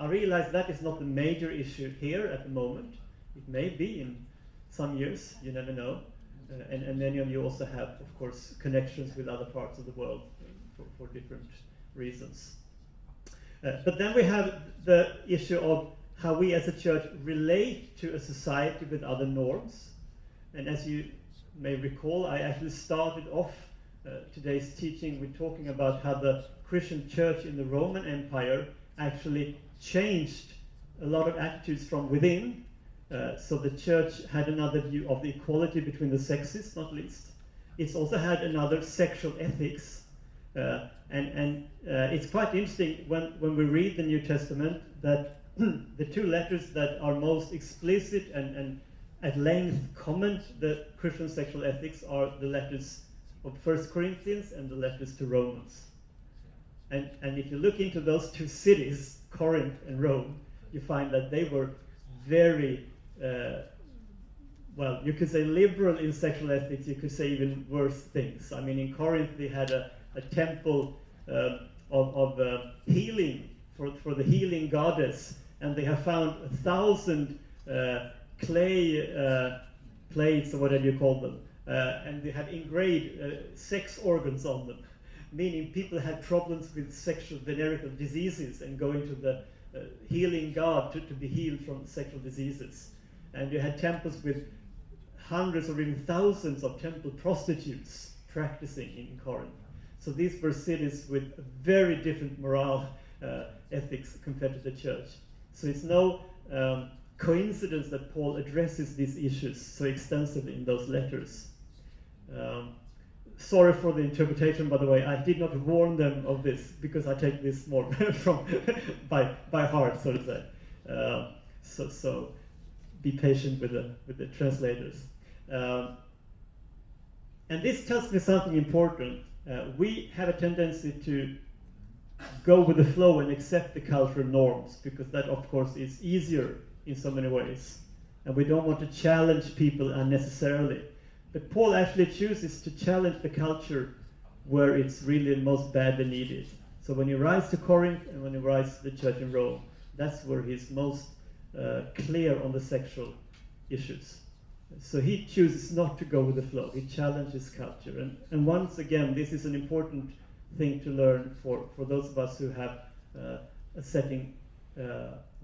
I realize that is not the major issue here at the moment. It may be in some years, you never know. And many of you also have, of course, connections with other parts of the world for different reasons. But then we have the issue of how we as a church relate to a society with other norms. And as you may recall, I actually started off today's teaching with talking about how the Christian church in the Roman Empire actually changed a lot of attitudes from within. So the church had another view of the equality between the sexes, not least. It's also had another sexual ethics. And it's quite interesting when we read the New Testament that the two letters that are most explicit and at length comment the Christian sexual ethics are the letters of 1 Corinthians and the letters to Romans. And if you look into those two cities, Corinth and Rome, you find that they were very, well, you could say liberal in sexual ethics, you could say even worse things. I mean, in Corinth they had a temple of healing for the healing goddess, and they have found 1,000 clay plates, or whatever you call them, and they have engraved sex organs on them, meaning people had problems with sexual venereal diseases and going to the healing god to be healed from sexual diseases. And you had temples with hundreds or even thousands of temple prostitutes practicing in Corinth. So these were cities with very different moral ethics compared to the church. So it's no coincidence that Paul addresses these issues so extensively in those letters. Sorry for the interpretation, by the way. I did not warn them of this because I take this more from by heart, so to say. So be patient with the translators. And this tells me something important. We have a tendency to go with the flow and accept the cultural norms because that, of course, is easier in so many ways. And we don't want to challenge people unnecessarily. But Paul actually chooses to challenge the culture where it's really most badly needed. So when he writes to Corinth and when he writes to the church in Rome, that's where he's most clear on the sexual issues. So he chooses not to go with the flow. He challenges culture. And once again, this is an important thing to learn for those of us who have a setting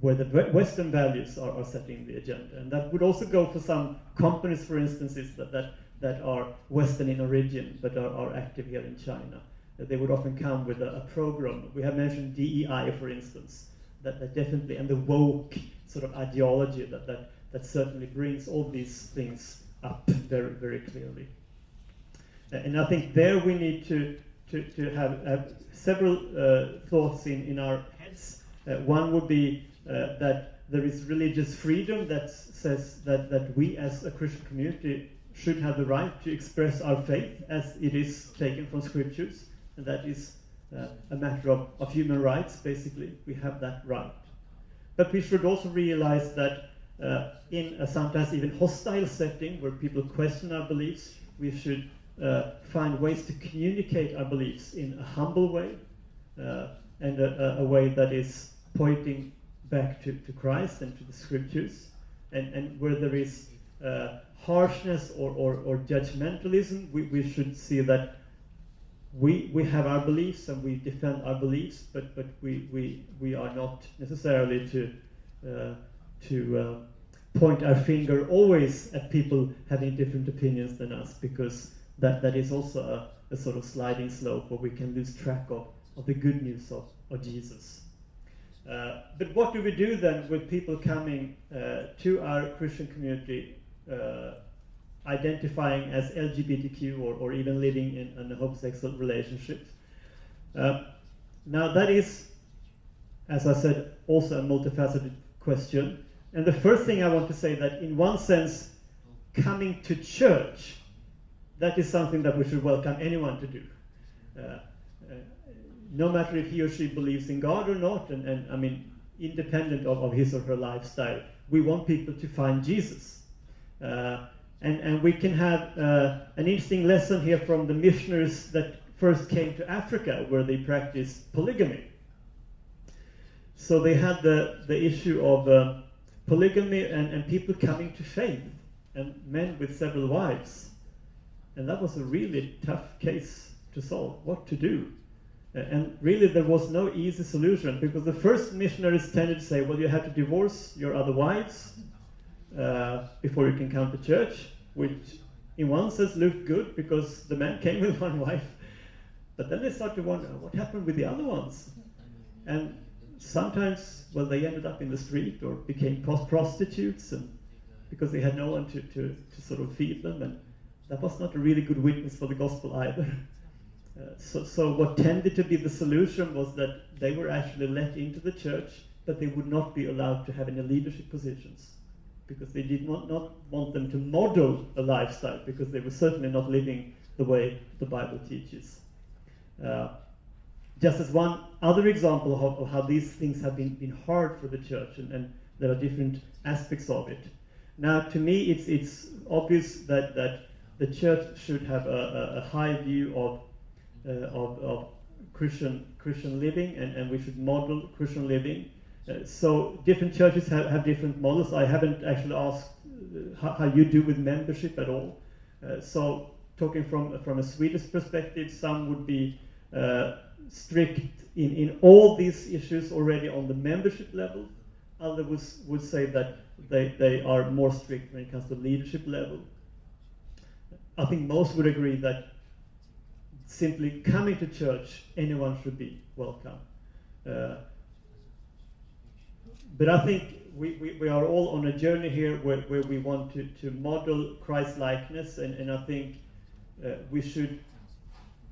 where the Western values are setting the agenda. And that would also go for some companies, for instance, that are Western in origin, but are active here in China. They would often come with a program. We have mentioned DEI, for instance, that definitely, and the woke sort of ideology that certainly brings all these things up very, very clearly. And I think there we need to have several thoughts in our heads. One would be that there is religious freedom that says that we as a Christian community should have the right to express our faith as it is taken from scriptures, and that is a matter of human rights, basically. We have that right. But we should also realize that in a sometimes even hostile setting where people question our beliefs, we should find ways to communicate our beliefs in a humble way and a way that is pointing back to Christ and to the scriptures, and where there is harshness or judgmentalism, we should see that we have our beliefs and we defend our beliefs, but we are not necessarily to point our finger always at people having different opinions than us, because that is also a sort of sliding slope where we can lose track of the good news of Jesus. But what do we do then with people coming to our Christian community identifying as LGBTQ or even living in a homosexual relationship? Now that is, as I said, also a multifaceted question. And the first thing I want to say that in one sense, coming to church, that is something that we should welcome anyone to do. No matter if he or she believes in God or not, and I mean, independent of his or her lifestyle, we want people to find Jesus. And we can have an interesting lesson here from the missionaries that first came to Africa, where they practiced polygamy. So they had the issue of polygamy and people coming to faith, and men with several wives. And that was a really tough case to solve, what to do. And really there was no easy solution, because the first missionaries tended to say, well, you have to divorce your other wives before you can come to church, which in one sense looked good because the men came with one wife. But then they started to wonder, what happened with the other ones? And sometimes, well, they ended up in the street or became prostitutes, and because they had no one to sort of feed them, and that was not a really good witness for the gospel either. So what tended to be the solution was that they were actually let into the church, but they would not be allowed to have any leadership positions, because they did not want them to model a lifestyle, because they were certainly not living the way the Bible teaches. Just as one other example of how these things have been hard for the church, and there are different aspects of it. Now, to me, it's obvious that the church should have a high view of Christian living, and we should model Christian living. So different churches have different models. I haven't actually asked how you do with membership at all. So talking from a Swedish perspective, some would be strict in all these issues already on the membership level. Others would say that they are more strict when it comes to leadership level. I think most would agree that simply coming to church, anyone should be welcome. But I think we are all on a journey here where we want to model Christ-likeness, and I think we should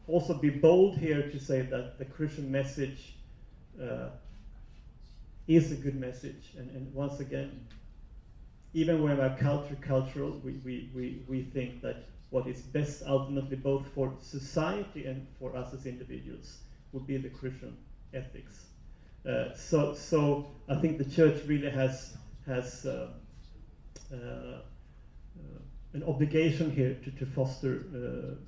also be bold here to say that the Christian message is a good message. And once again, even when we're cultural, we think that what is best ultimately both for society and for us as individuals would be the Christian ethics. So I think the church really has an obligation here to foster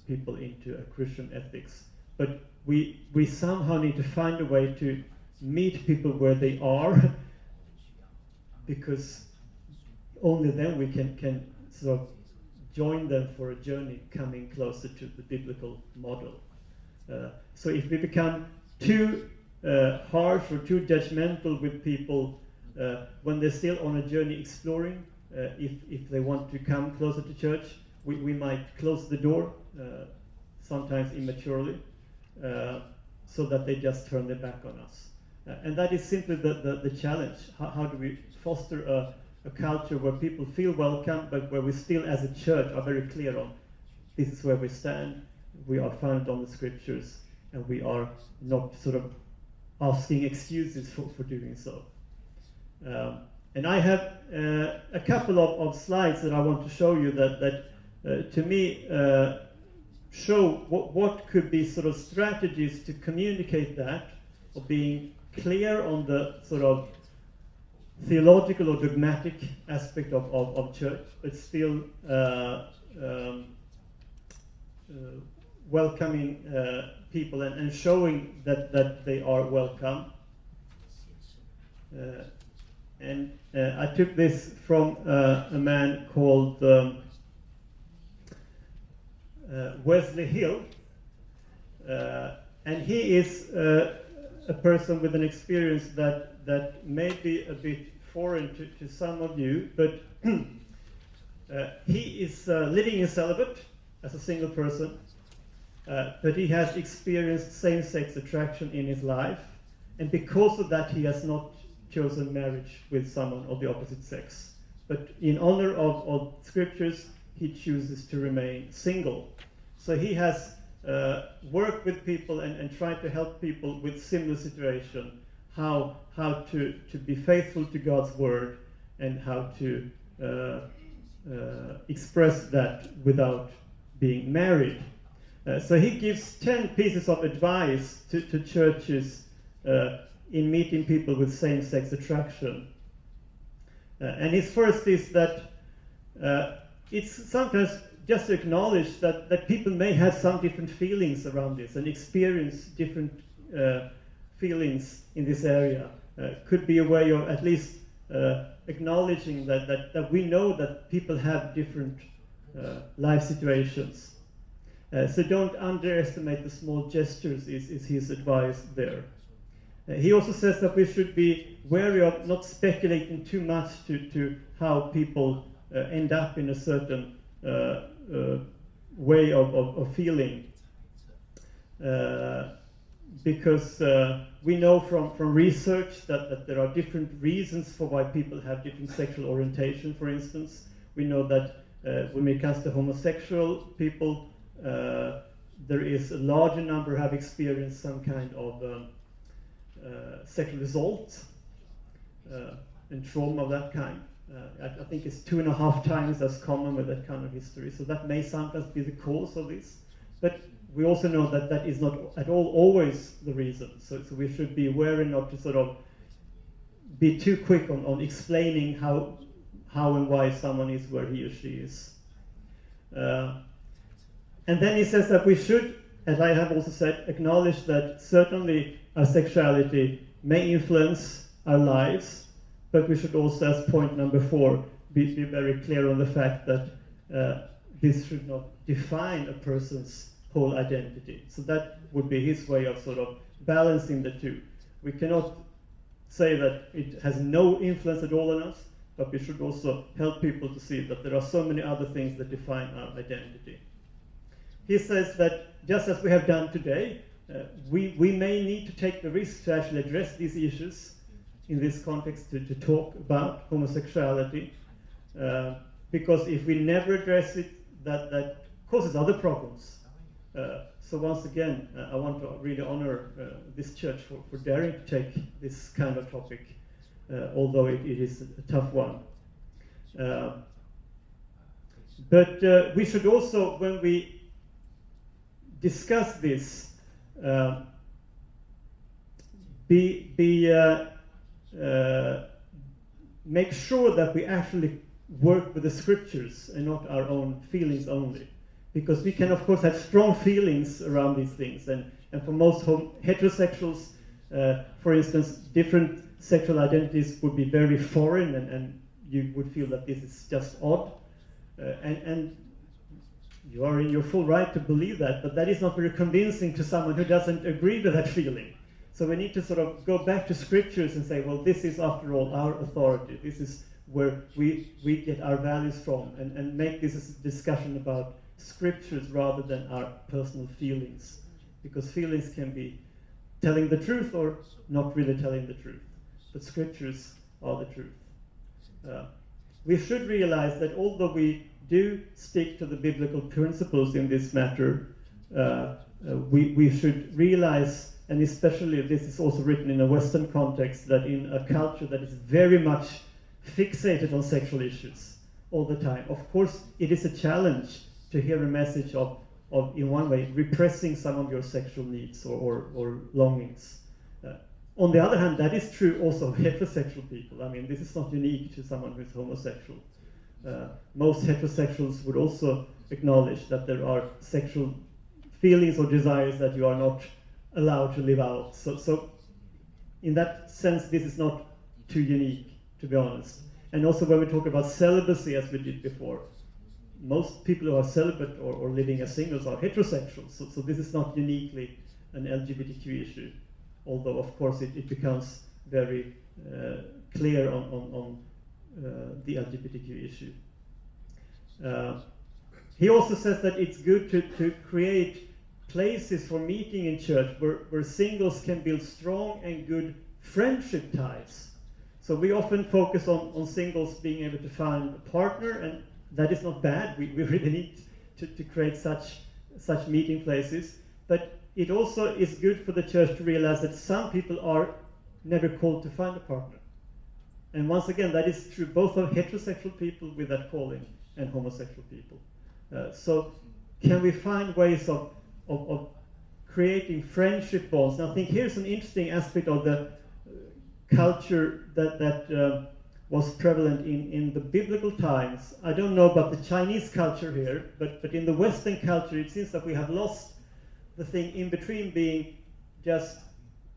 people into a Christian ethics. But we somehow need to find a way to meet people where they are, because only then we can sort of join them for a journey coming closer to the biblical model. So if we become too harsh or too judgmental with people when they're still on a journey exploring, if they want to come closer to church, we might close the door, sometimes immaturely, so that they just turn their back on us. And that is simply the challenge. How do we foster a culture where people feel welcome, but where we still as a church are very clear on this is where we stand, we are founded on the scriptures, and we are not sort of asking excuses for doing so. And I have a couple of slides that I want to show you that to me show what could be sort of strategies to communicate that, of being clear on the sort of theological or dogmatic aspect of church, but still welcoming people and showing that they are welcome. And I took this from a man called Wesley Hill, and he is a person with an experience that may be a bit foreign to some of you, but he is living in celibate as a single person, but he has experienced same-sex attraction in his life, and because of that he has not chosen marriage with someone of the opposite sex. But in honor of scriptures, he chooses to remain single. So he has worked with people and tried to help people with similar situation, how to be faithful to God's word, and how to express that without being married. So he gives 10 pieces of advice to churches in meeting people with same-sex attraction. And his first is that it's sometimes just to acknowledge that people may have some different feelings around this and experience different feelings in this area. could be a way of at least acknowledging that we know that people have different life situations. So don't underestimate the small gestures is his advice there. He also says that we should be wary of not speculating too much to how people end up in a certain way of feeling. Because we know from research that there are different reasons for why people have different sexual orientation, for instance. We know that when it comes to homosexual people, there is a larger number who have experienced some kind of sexual assault and trauma of that kind. I think it's 2.5 times as common with that kind of history. So that may sometimes be the cause of this. But we also know that that is not at all always the reason. So we should be aware not to sort of be too quick on explaining how and why someone is where he or she is. And then he says that we should, as I have also said, acknowledge that certainly our sexuality may influence our lives, but we should also, as point number 4, be very clear on the fact that this should not define a person's whole identity. So that would be his way of sort of balancing the two. We cannot say that it has no influence at all on us, but we should also help people to see that there are so many other things that define our identity. He says that just as we have done today, we may need to take the risk to actually address these issues in this context, to talk about homosexuality, because if we never address it, that causes other problems. So once again, I want to really honor this church for daring to take this kind of topic, although it is a tough one. But we should also, when we discuss this, make sure that we actually work with the scriptures and not our own feelings only. Because we can, of course, have strong feelings around these things. And for most heterosexuals, for instance, different sexual identities would be very foreign, and you would feel that this is just odd. And you are in your full right to believe that, but that is not very convincing to someone who doesn't agree with that feeling. So we need to sort of go back to scriptures and say, well, this is, after all, our authority. This is where we get our values from, and make this a discussion about scriptures rather than our personal feelings. Because feelings can be telling the truth or not really telling the truth. But scriptures are the truth. We should realize that although we do stick to the biblical principles in this matter, we should realize, and especially this is also written in a Western context, that in a culture that is very much fixated on sexual issues all the time, of course it is a challenge to hear a message of in one way, repressing some of your sexual needs or longings. On the other hand, that is true also of heterosexual people. I mean, this is not unique to someone who is homosexual. Most heterosexuals would also acknowledge that there are sexual feelings or desires that you are not allowed to live out. So in that sense, this is not too unique, to be honest. And also when we talk about celibacy, as we did before, most people who are celibate or living as singles are heterosexual. So this is not uniquely an LGBTQ issue, although of course it becomes very clear on the LGBTQ issue. He also says that it's good to create places for meeting in church where singles can build strong and good friendship ties. So we often focus on singles being able to find a partner, and that is not bad. We really need to create such meeting places. But it also is good for the church to realize that some people are never called to find a partner. And once again, that is true both of heterosexual people with that calling and homosexual people. So can we find ways of creating friendship bonds? Now I think here's an interesting aspect of the culture that was prevalent in the biblical times. I don't know about the Chinese culture here, but in the Western culture it seems that we have lost the thing in between being just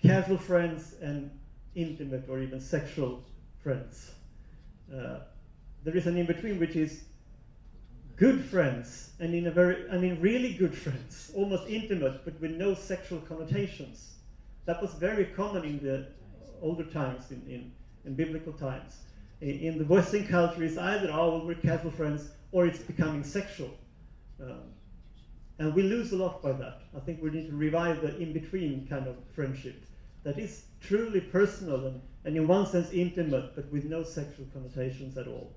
casual friends and intimate or even sexual friends. There is an in-between, which is good friends, and really good friends, almost intimate, but with no sexual connotations. That was very common in the older times, in biblical times. In the Western culture, it's either, oh, well, we're casual friends, or it's becoming sexual. And we lose a lot by that. I think we need to revive the in-between kind of friendship that is truly personal and in one sense intimate, but with no sexual connotations at all.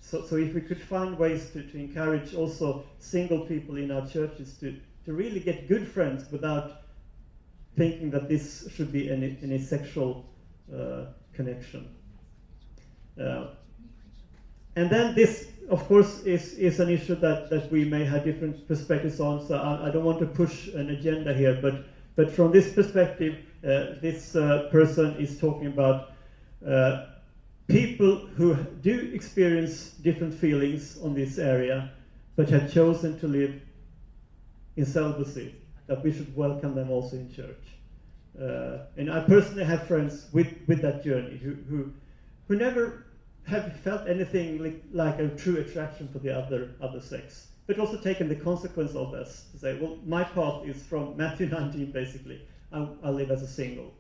So if we could find ways to encourage also single people in our churches to really get good friends without thinking that this should be any sexual connection. And then this, of course, is an issue that we may have different perspectives on, so I don't want to push an agenda here, but from this perspective, this person is talking about people who do experience different feelings on this area, but have chosen to live in celibacy, that we should welcome them also in church. And I personally have friends with that journey who never have felt anything like a true attraction for the other sex, but also taken the consequence of this to say, well, my path is from Matthew 19, basically. I live as a single,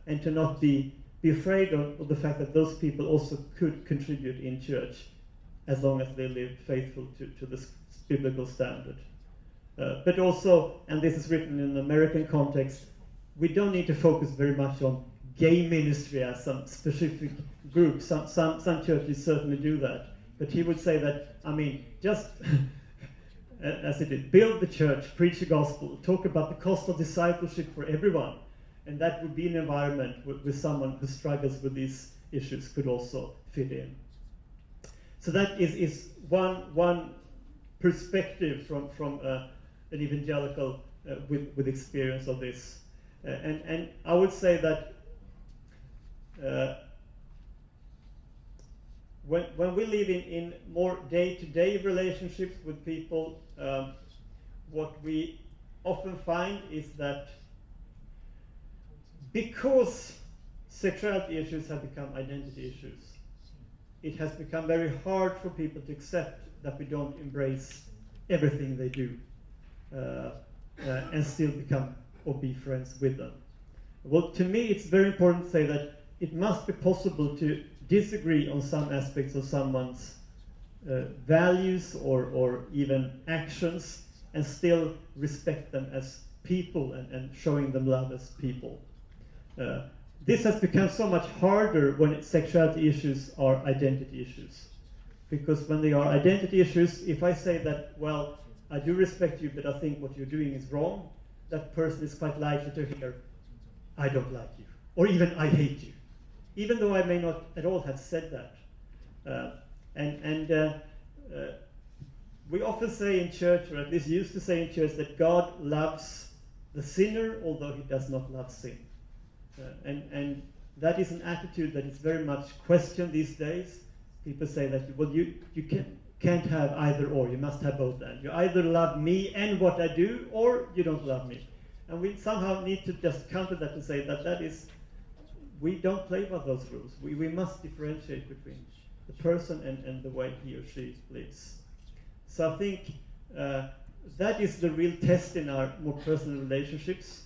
and to not be afraid of the fact that those people also could contribute in church as long as they live faithful to this biblical standard. But also, and this is written in an American context, we don't need to focus very much on gay ministry as some specific group. Some churches certainly do that. But he would say that, just as it is, build the church, preach the gospel, talk about the cost of discipleship for everyone. And that would be an environment with someone who struggles with these issues could also fit in. So that is one perspective from an evangelical with experience of this. And I would say that when we live in more day-to-day relationships with people, what we often find is that because sexuality issues have become identity issues, it has become very hard for people to accept that we don't embrace everything they do and still become or be friends with them. Well, to me, it's very important to say that it must be possible to disagree on some aspects of someone's values or even actions and still respect them as people and showing them love as people. This has become so much harder when sexuality issues are identity issues. Because when they are identity issues, if I say that, well, I do respect you, but I think what you're doing is wrong, that person is quite likely to hear, I don't like you, or even I hate you, even though I may not at all have said that. We often say in church, or at least used to say in church, that God loves the sinner, although he does not love sin. And that is an attitude that is very much questioned these days. People say that, well, you can't have either or, you must have both and. You either love me and what I do, or you don't love me. And we somehow need to just counter that and say that is, we don't play by those rules. We must differentiate between the person and the way he or she lives. So I think that is the real test in our more personal relationships.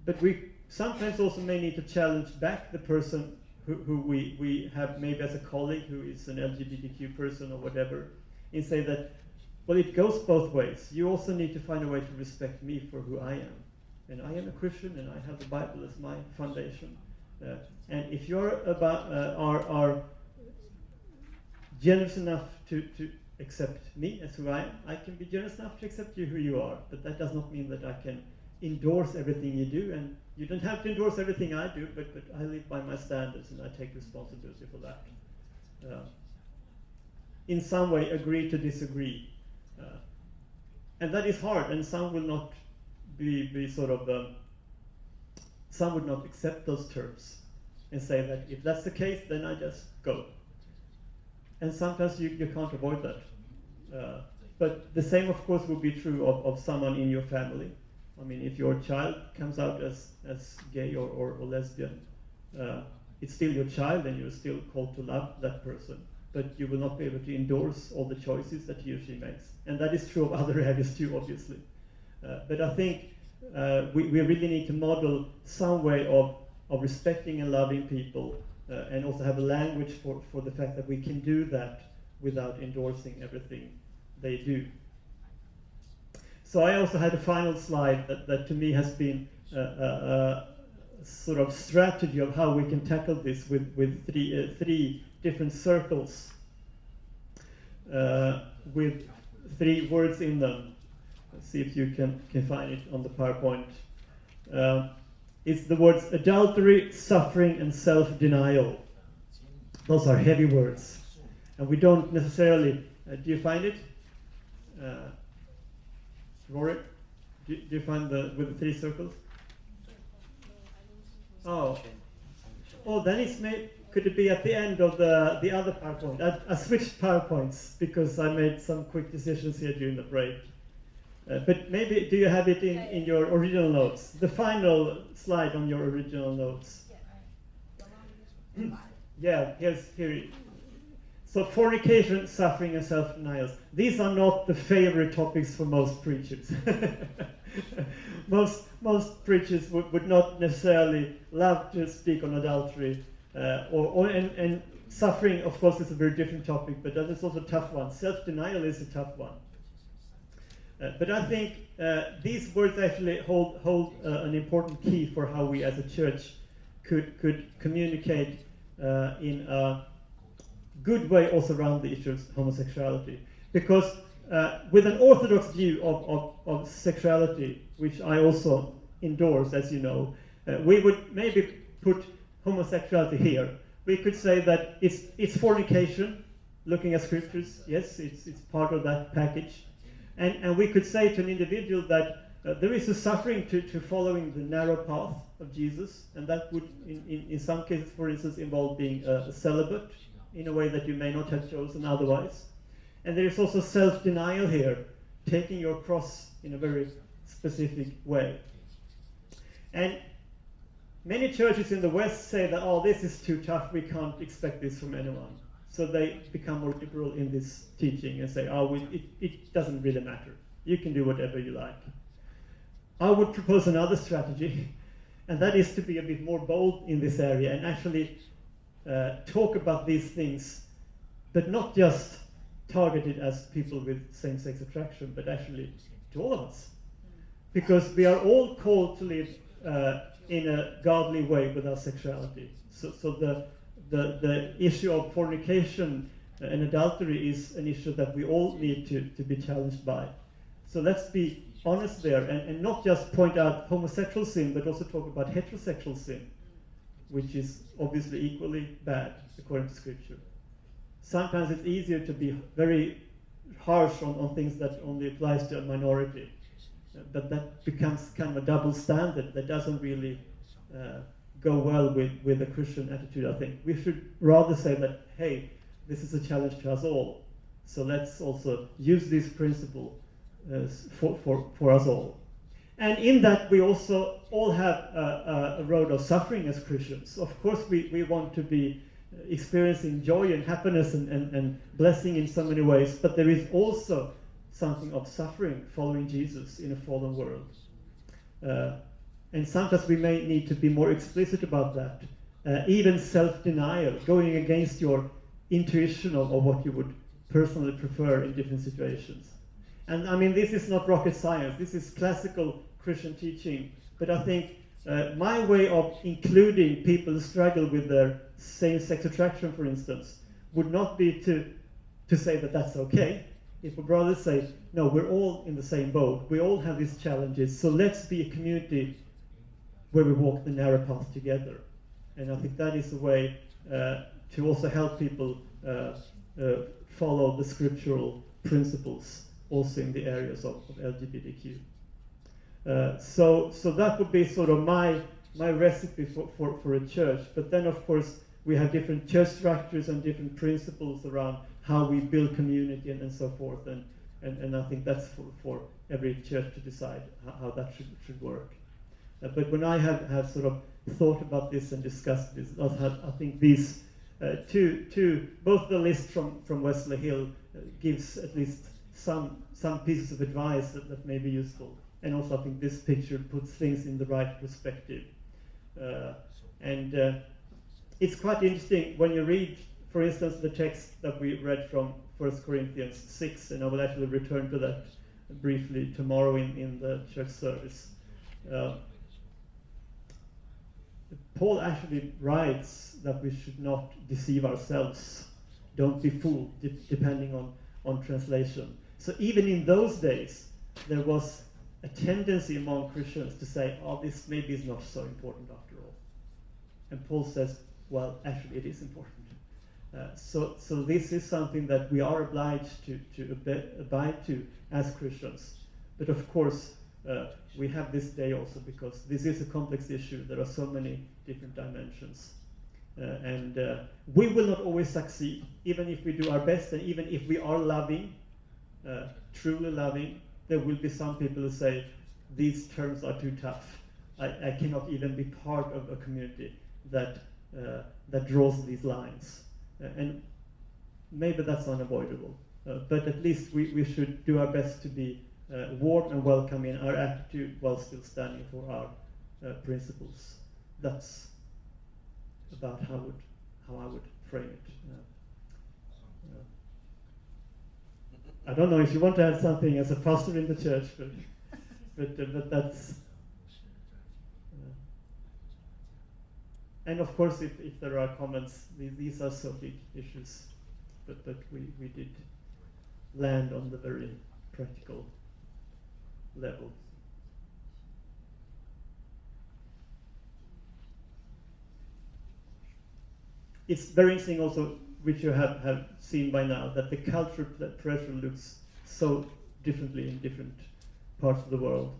But we sometimes also may need to challenge back the person who we have maybe as a colleague who is an LGBTQ person or whatever, and say that, well, it goes both ways. You also need to find a way to respect me for who I am. And I am a Christian, and I have the Bible as my foundation. And if you're are generous enough to accept me as who I am, I can be generous enough to accept you who you are. But that does not mean that I can endorse everything you do, and you don't have to endorse everything I do, but I live by my standards and I take responsibility for that. In some way, agree to disagree. And that is hard, and some will not be sort of, some would not accept those terms and say that if that's the case, then I just go. And sometimes you can't avoid that. But the same, of course, will be true of someone in your family. I mean, if your child comes out as gay or lesbian, it's still your child and you're still called to love that person, but you will not be able to endorse all the choices that he or she makes. And that is true of other areas too, obviously. But I think we really need to model some way of respecting and loving people, and also have a language for the fact that we can do that without endorsing everything they do. So I also had a final slide that to me has been a sort of strategy of how we can tackle this with three different circles with 3 words in them. Let's see if you can find it on the PowerPoint. It's the words adultery, suffering, and self-denial. Those are heavy words. And we don't necessarily... do you find it? Rory, do you find with the 3 circles? Oh, then it's made... Could it be at the end of the other PowerPoint? I switched PowerPoints because I made some quick decisions here during the break. But maybe, do you have it in your original notes? The final slide on your original notes. Yeah, here. So fornication, suffering, and self-denials. These are not the favorite topics for most preachers. Most preachers would not necessarily love to speak on adultery. And suffering, of course, is a very different topic, but that is also a tough one. Self-denial is a tough one. But I think these words actually hold an important key for how we as a church could communicate in a good way also around the issue of homosexuality. Because with an orthodox view of sexuality, which I also endorse, as you know, we would maybe put homosexuality here. We could say that it's fornication, looking at scriptures. Yes, it's part of that package. And we could say to an individual that there is a suffering to following the narrow path of Jesus, and that would, in some cases, for instance, involve being a celibate in a way that you may not have chosen otherwise. And there is also self-denial here, taking your cross in a very specific way. And many churches in the West say that, oh, this is too tough, we can't expect this from anyone. So they become more liberal in this teaching and say, oh, it doesn't really matter. You can do whatever you like. I would propose another strategy, and that is to be a bit more bold in this area and actually talk about these things, but not just targeted as people with same-sex attraction, but actually to all of us. Because we are all called to live in a godly way with our sexuality. So the issue of fornication and adultery is an issue that we all need to be challenged by. So let's be honest there and not just point out homosexual sin, but also talk about heterosexual sin, which is obviously equally bad according to Scripture. Sometimes it's easier to be very harsh on things that only applies to a minority, but that becomes kind of a double standard that doesn't really go well with a Christian attitude, I think. We should rather say that, hey, this is a challenge to us all, so let's also use this principle for us all. And in that, we also all have a road of suffering as Christians. Of course, we want to be experiencing joy and happiness and blessing in so many ways, but there is also something of suffering following Jesus in a fallen world. And sometimes we may need to be more explicit about that. Even self-denial, going against your intuition of what you would personally prefer in different situations. And I mean, this is not rocket science. This is classical Christian teaching. But I think my way of including people who struggle with their same-sex attraction, for instance, would not be to say that that's okay. It would rather say, no, we're all in the same boat. We all have these challenges. So let's be a community where we walk the narrow path together. And I think that is a way to also help people follow the scriptural principles also in the areas of LGBTQ. So that would be sort of my recipe for a church. But then, of course, we have different church structures and different principles around how we build community and so forth. And I think that's for every church to decide how that should work. But when I have sort of thought about this and discussed this, I think these both the list from Wesley Hill gives at least some pieces of advice that may be useful. And also I think this picture puts things in the right perspective. It's quite interesting when you read, for instance, the text that we read from 1 Corinthians 6, and I will actually return to that briefly tomorrow in the church service. Paul actually writes that we should not deceive ourselves. Don't be fooled, depending on translation. So even in those days, there was a tendency among Christians to say, oh, this maybe is not so important after all. And Paul says, well, actually it is important. So this is something that we are obliged to abide to as Christians. But of course, we have this day also because this is a complex issue. There are so many different dimensions. We will not always succeed, even if we do our best, and even if we are loving, truly loving, there will be some people who say, these terms are too tough. I cannot even be part of a community that draws these lines. And maybe that's unavoidable. But at least we should do our best to be warm and welcome in our attitude while still standing for our principles. That's about how I would frame it. I don't know if you want to add something as a pastor in the church, but that's. And of course, if there are comments, these are so big issues, but we did land on the very practical level. It's very interesting also, which you have seen by now, that the cultural pressure looks so differently in different parts of the world.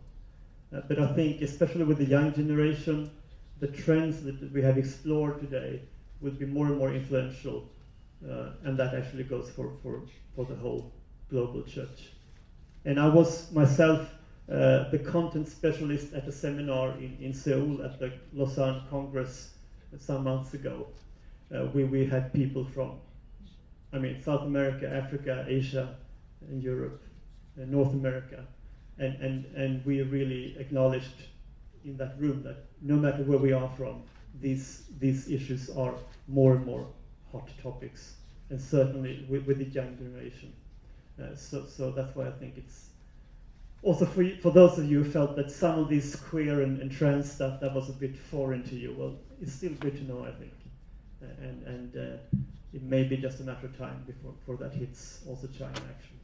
But I think, especially with the young generation, the trends that we have explored today will be more and more influential, and that actually goes for the whole global church. And I was myself the content specialist at a seminar in Seoul at the Lausanne Congress some months ago. We had people from, South America, Africa, Asia, and Europe, and North America, and we really acknowledged in that room that no matter where we are from, these issues are more and more hot topics, and certainly with the young generation. So that's why I think it's also for those of you who felt that some of this queer and trans stuff that was a bit foreign to you, well, it's still good to know, I think, and it may be just a matter of time before that hits also China, actually.